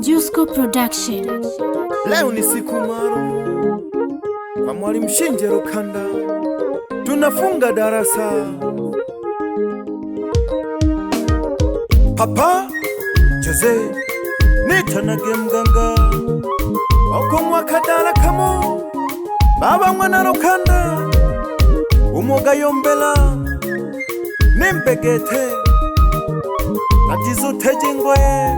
Jusko Production. Leo ni siku maalum kwa Mwalimu Shinje Rukanda, tunafunga darasa. Papa Jose nitanage mganga wako mwakadala kamo baba mwana Rukanda umuga yombela nimbegete atizuteje ngoye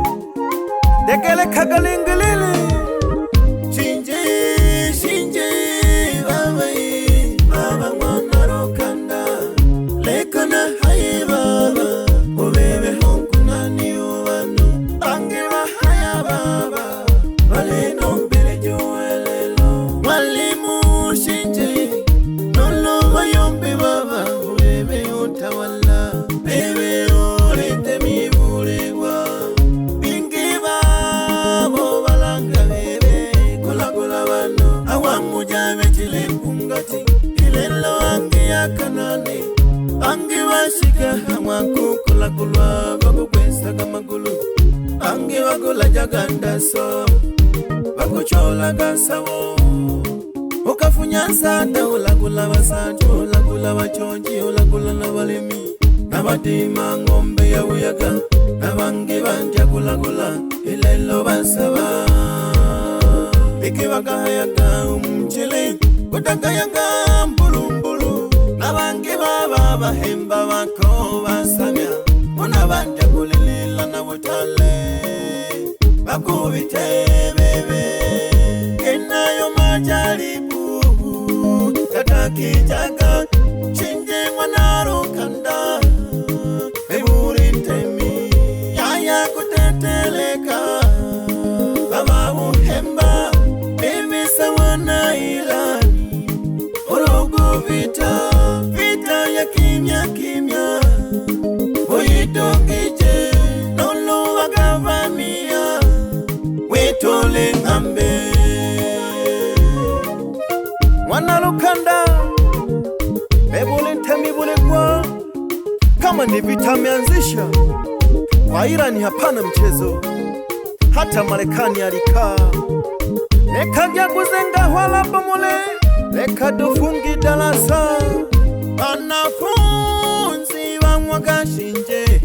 dekele kagalingilili Shinje baba mwana Rukanda lekana hai baba ubebe honkuna niyo wanu angiwa haya baba wale nombele juwelelo Mwalimu Shinje nolo wayombe baba ubebe utawala bebe ulete mibulegwa bingiba bo balanga bebe kula wano awamuja betile pungati ilelo angi ya kanane angi washika hamwaku kula bakukwesa kamagulu angi wakula jaganda so bakuchola gasawo ukafunya sanda ulakula wasanju ulakula wachonji ulakula na walimi nabatima ngombe ya uyaga nabangi banja kula ilelo basaba ikiwaka hayaga umchile kutaka yanga mbulumbulu nabangi baba bahemba wako basamya muna banja kulilila na wotale bakubite bebe kenayo majaribu tataki jaga Shinje mwana Rukanda eburi ntemi yaya kuteteleka baba uhemba mimi sawana ilani urogo vita ya kimya uitokije nolo wakavamia wetole ngambe mwana Rukanda ebule ntemi bule kwa kama ni vita ameanzisha kwa Irani hapana mchezo hata Marekani alikaa leka jaguzenga wala bomole leka dofungi darasa wanafunzi wa Mwaka Shinje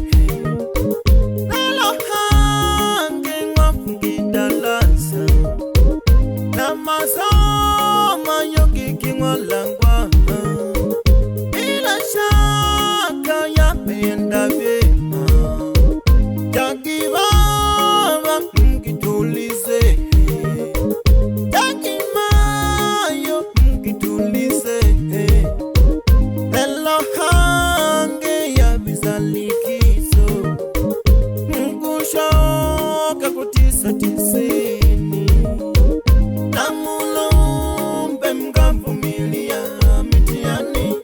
nalo hange wafungi darasa na masoma yogiki mwalangwa bila shaka yapenda vyema jagi baba mkitulize jagi mayo mkitulize lelo hange ya bizalikizo mkushoka kutisa tisini na mulombe mkavumilia mitiani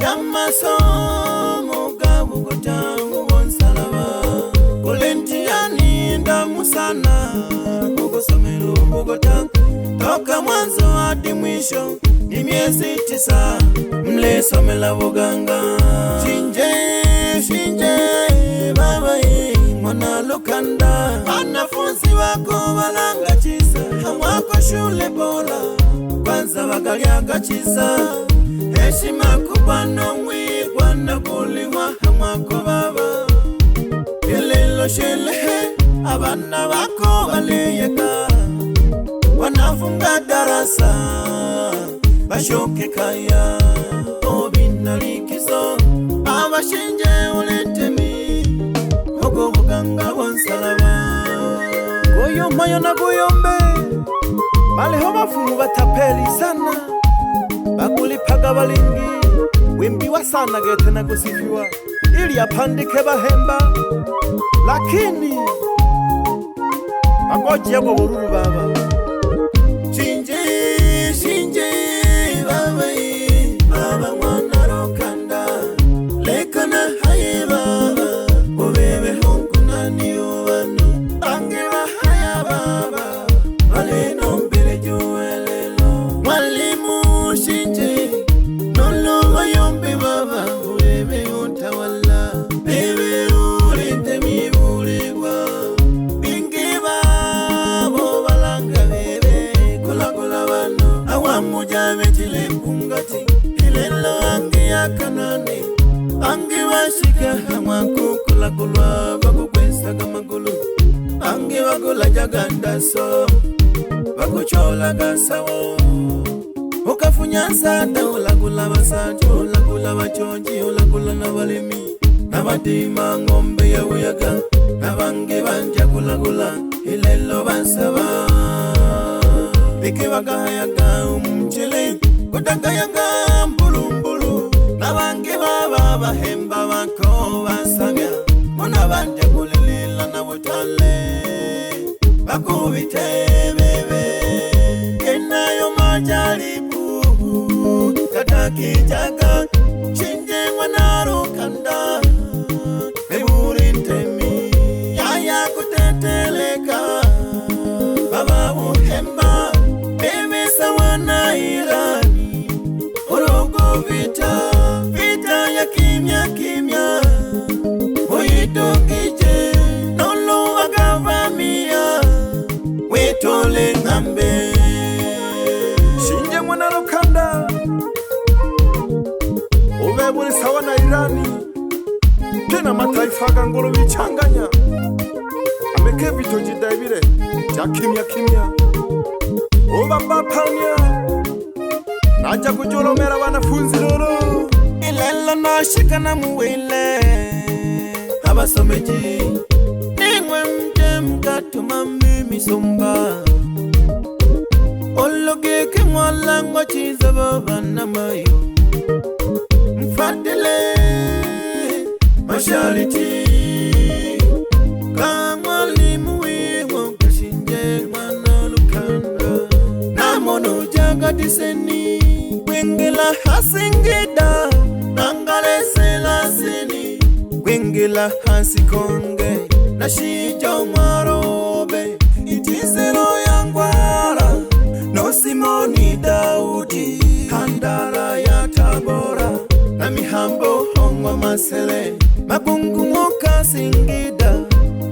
ya masomo gabugotangu gonsalaba kulentiani ndamu sana kugosomelo Bogota toka mwanzo hadi mwisho ni miezi 9 mlesomela buganga Shinje baba mwana Rukanda wanafunzi wako balanga chisa hamwako shule bora kwanza bagalyaga chisa heshima kubano mwigwa na kuliwa hamwako baba ilelo shelehe abana bako baleyeka wanafunga darasa bashoke kaya obinalikizo abashinje uletemi hogo buganga bonsalaba goyo mayo na goyombe maleho bafumu batapeli sana bakulipaga balingi wimbiwa sana gete na kusifiwa ili apandike bahemba lakini agoje go bururu baba Shinje baba mwana Rukanda lekana hai baba ubebe honkuna niyo wanu angiwa haya baba wale nombele juwelelo Mwalimu Shinje nolo wayombe baba ubebe utawala bebe ulete mibulegwa kulwa bakukwesa kamagulu ange bagula jaganda so bakuchola gasawo ukafunya nsanda ulagula basanju ulagula bachonji ulagula nabalimi nabatima ngombe ya uyaga nabange banja kulagula ilelo bansaba bikibagayaga umchele kutagayaga mbulumbulu nabange baba bahemba bako basabya mona banja kulilila na butale bakubite bebe kenayo majaribu kataki jaga chinje mwanaro kanda eburintemi yaya kuteteleka baba buhemba bebe sawana irani urogo vita ya kimya kimya uitokije nolo agavamia wetole ngambe shinje mwana Lukanda ubebuli sawa na Irani tena mataifa gangolo bichanganya ameke vitoji daibire ja kimya kimya ubamba panya naja kujolomera wanafunzi lolo ilelo nashikana muwile abasomeji nimwe mje mkatuma mimi somba ologeke mwala ngochiza baba na mayo mfadile mashariti kama limuiwa kashinje mwana Lukanda namono jaga diseni wengela hasingida nangale selasini wengela hasikonge na shijo marobe itizero yangwara no Simoni Daudi handara ya Tabora na mihambo hongwa masele magungu moka singida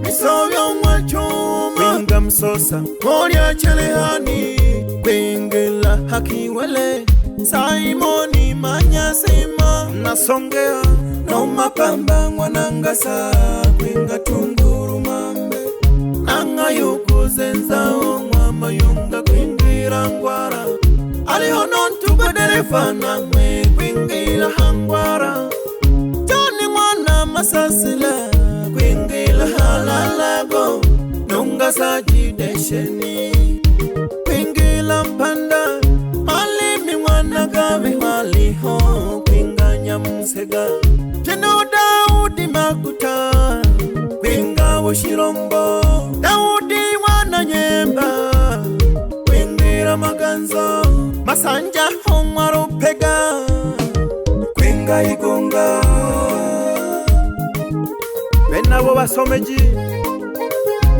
misovyo mwachuma winga msosa moria chelehani wengela hakiwele Simoni Manyasima nasongea no mapamba mwanangasa kwinga tunguru mambe nanga yukuzenza omwa mayunga kwingira ngwara alihono ntubaderefa namwe kwingira hangwara Joni mwana masasila kwingira halalago nunga sajidesheni kwingira mpanda malimi mwana gabe waliho kwinganya msega Jeno Daudi makuta kwinga woshirombo Daudi wana nyemba kwingira maganzo masanja homwaro pega kwinga igonga benabo basomeji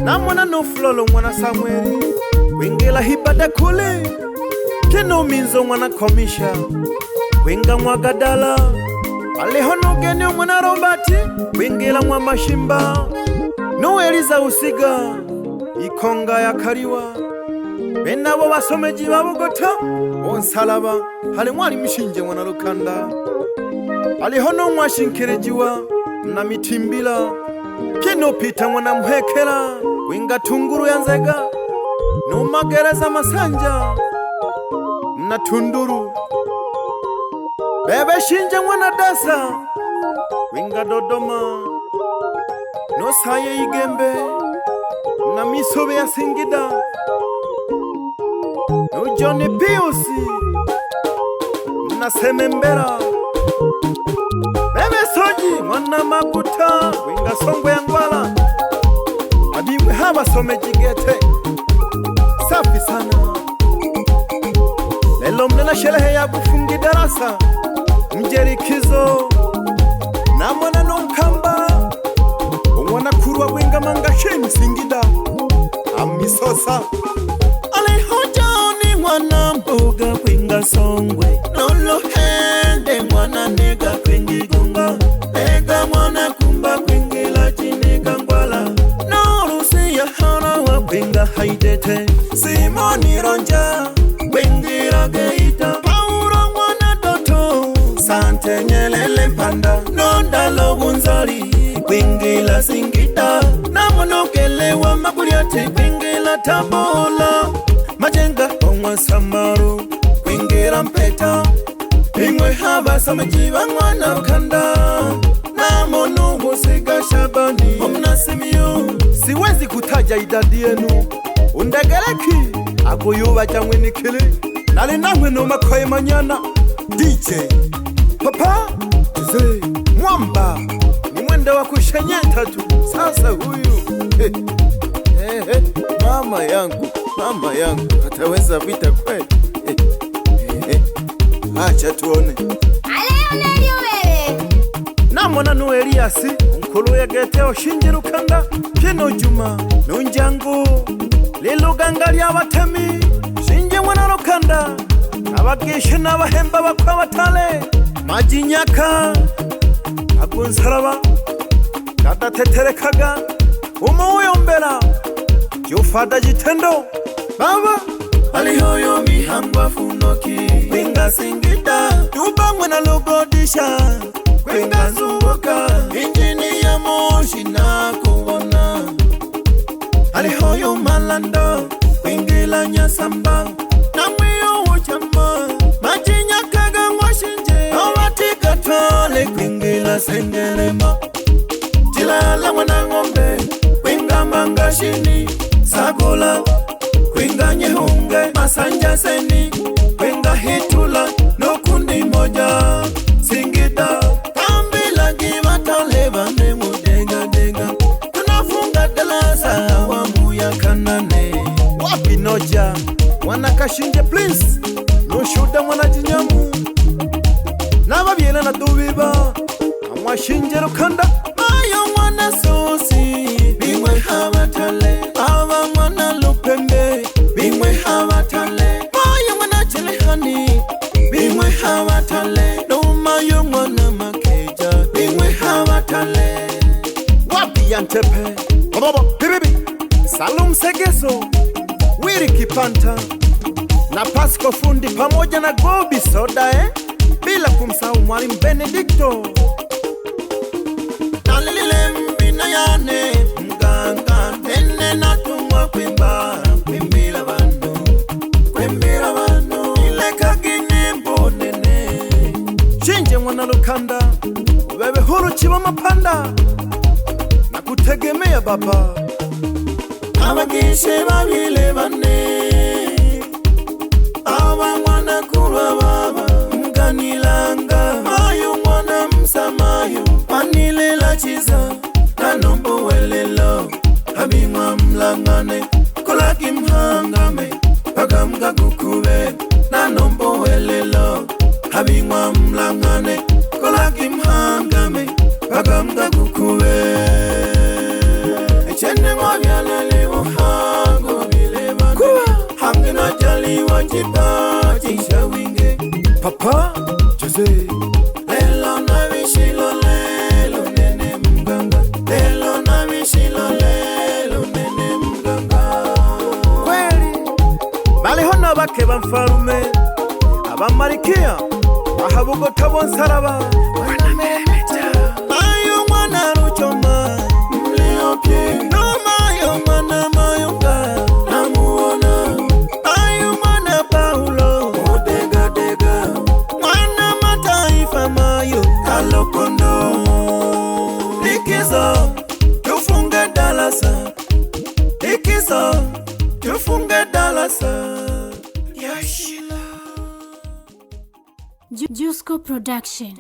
namona no flolo mwana Samueli kwingira hibada kule keno minzo mwana komisha kwinga mwagadala alihono gene mwana Robati kwingira mwa mashimba no Eliza usiga ikonga ya kariwa benabo basomeji babugota onsalaba hali mwali mshinje mwana Lukanda alihono mwashinkerejiwa na mitimbila kino pita mwana Muhekera kwinga tunguru ya Nzega no magereza masanja na Tunduru bebe shinje mwana Dasa kwinga Dodoma no saye Igembe na misobe ya Singida no Johnny Pius na Semembera bebe soji mwana Makuta kwinga Songwe ya Ngwala adimwe haba someji gete safi sana lelo mnena sherehe ya kufungi darasa mjerikizo na mwana Nkamba umwana kurwa wenga mangasheni Singida amisosa alihojoni mwana mboga kwinga Songwe nolo hende mwana nega kwingi gunga ega mwana kumba kwingila chinega Ngwala norusi ya harawa kwinga haidete Simoni Ronja kwingira Geita Paulo mwana Doto Sante Nyelele Mpanda Nondalo Bunzali kwingira kwingila Singida namonokelewa Makuryati kwingila Tabora Majenga omwa Samaru kwingira Mpeta imwe habasamaji bangwana Rukanda namono Musiga Shabani omnasimio. Siwezi kutaja idadi yenu undegereki akuyuba cyangwa nikili nali namwe no makoye manyana DJ Papa Ze Mwamba ni mwenda wa kushenyeta tu sasa huyu mama yangu ataweza vita kweli acha tuone namona nu Eliasi nkulu yegete oshinje Rukanda kino Juma nunjangu liluganga lyabatemi shinje mwana Rukanda abagishe n'abahemba bakwa batale majinyaka agunsaraba kadateterekaga umuyombera yufada jitendo baba alihoyo mihangwa funoki kwinga Singida tubangwe na logodisha kwinga Zuboka injini ya moshi na kubona alihoyo Malando kwingila Nyasamba na mwiyo uchama majinyakaga mwashinje awatika tole kwingila Sengerema Jilala mwana ngombe kwinga Mangashini Sagola kwinga Nyehunge Masanja Seni kwinga Hitula no kundi moja Singida Kambila givatale bane mudenga tunafunga dalasa awamu ya Kanane wapi noja wanakashinje please nushuda mwana jinyamu nababyena na dubiba amwashinje Rukanda mayo mwana Sosi bimwe habatale aba mwana Lupembe bimwe habatale mayo mwana Chelehani bimwe habatale no mayo mwana Makeja bimwe habatale wapi ya Ntepe baba bibi Salum Segeso Wiri Kipanta na Pasco Fundi pamoja na Gobi Soda bila kumsahau Mwalimu Benedicto nalile mbina yane mganga tene natumwa kwimbila bano ileka ginyimbo nene shinje mwana Rukanda wewe huru chiba mapanda na kutegemea baba abagishe babile bane aba mwana kulwa baba mganilanga mayo mwana Msamayo manilela chiza nanombo welelo abimwa mlangane kolaki mhangame pagamga kukube nanombo welelo abimwa mlangane kolaki mhangame pagamga kukube echene mwabyalele uhango bilebane hangina jali wajipa chisha-winge Papa Jose lelo na bishilo lelo nene mganga lelo na bishilo lelo nene mganga kweli baliho n'abake bamfarume abamarikia bahabugota bonsaraba mayo mwana Ruchoma mliopye no mayo mwana Mayunga namuona mayo mwana Paulo odega mwana Mataifa mayo Kalokondo likizo tufunge dalasa likizo tufunge dalasa Jusko Production.